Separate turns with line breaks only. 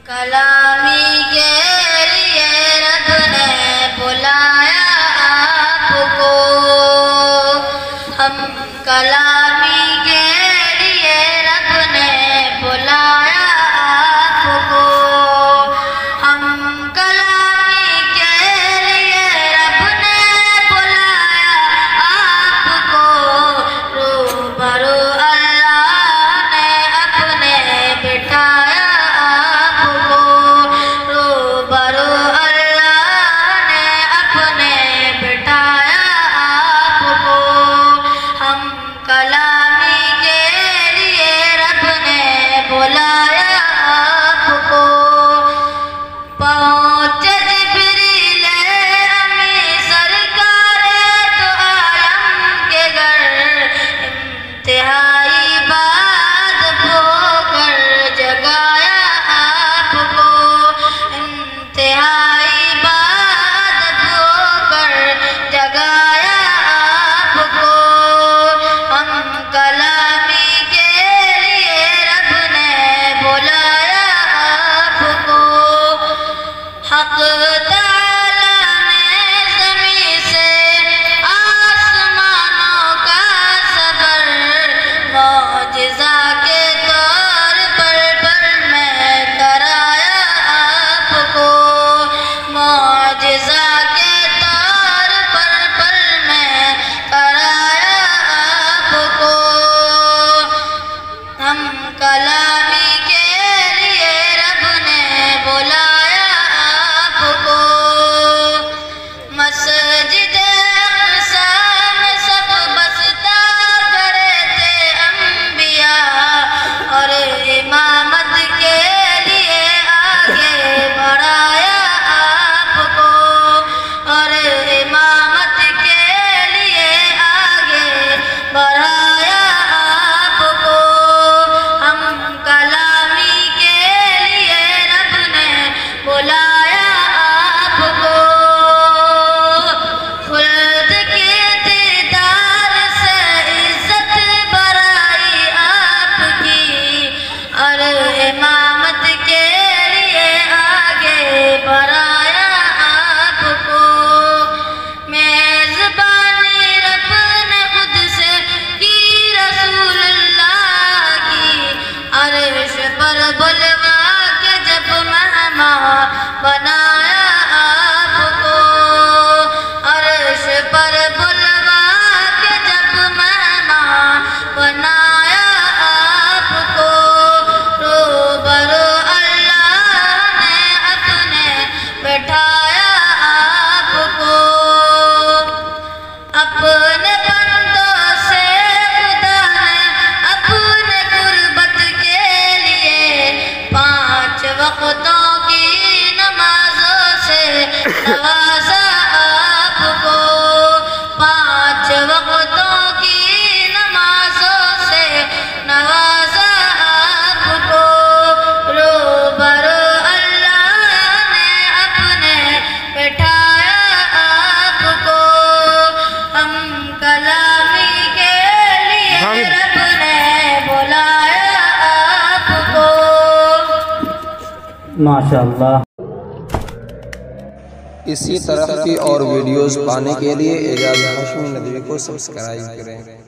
کلامی کے لیے رب نے بلایا آپ کو، ہم کلامی کے لیے رب نے بلایا آپ کو، ہم کلامی کے لیے رب نے بلایا آپ کو، روبرو اللہ نے اپنے بٹھایا آپ کو، روبرو اللہ نے اپنے بٹھایا آپ کو، ہم کلامی کے لیے رب نے بلایا آپ کو، پہنچے جبریل امی سرکار تو عالم کے گھر، انتہائی بات بو کر جگایا آپ کو، انتہائی بات بو کر جگایا آپ کو، ہم کلامی کے لیے رب نے بلایا آپ کو، حق تعالی نے زمین سے آسمانوں کا صبر معجزہ کے طور پر میں کرایا آپ کو، معجزہ کے طور پر میں کرایا آپ کو، ہم کلامی کے لیے رب نے بلایا آپ کو، مسجد اقصی میں سب بستا کرے تھے انبیاء، اور امامت کے لیے آگے بڑھایا آپ کو، اور امامت کے لیے آگے بڑھایا آپ کو، ہم کلامی کے لیے رب نے بلایا آپ کو، خلد کے دیدار سے عزت برائی آپ کی، اور امامت کے لیے آگے بڑھایا آپ کو، میزبانی رب نے خود سے کی رسول اللہ کی، عرش پر بلوا کے جب مہمان بنایا آپ کو، عرش پر بلوا کے جب مہمان بنایا آپ کو، روبرو اللہ نے اپنے بٹھایا آپ کو، اپنے بندوں سے خدا نے اپنے قربت کے لیے 5 وقتوں کی نمازوں سے نوازا آپ کو، 5 وقتوں کی نمازوں سے نوازا آپ کو، روبرو اللہ نے اپنے بٹھایا آپ کو، ہم کلامی کے لیے رب نے بلایا آپ کو۔
ماشاءاللہ۔
اسی طرح کی اور ویڈیوز پانے کے لیے اعجاز ہاشمی ندوی کو سبسکرائب کریں۔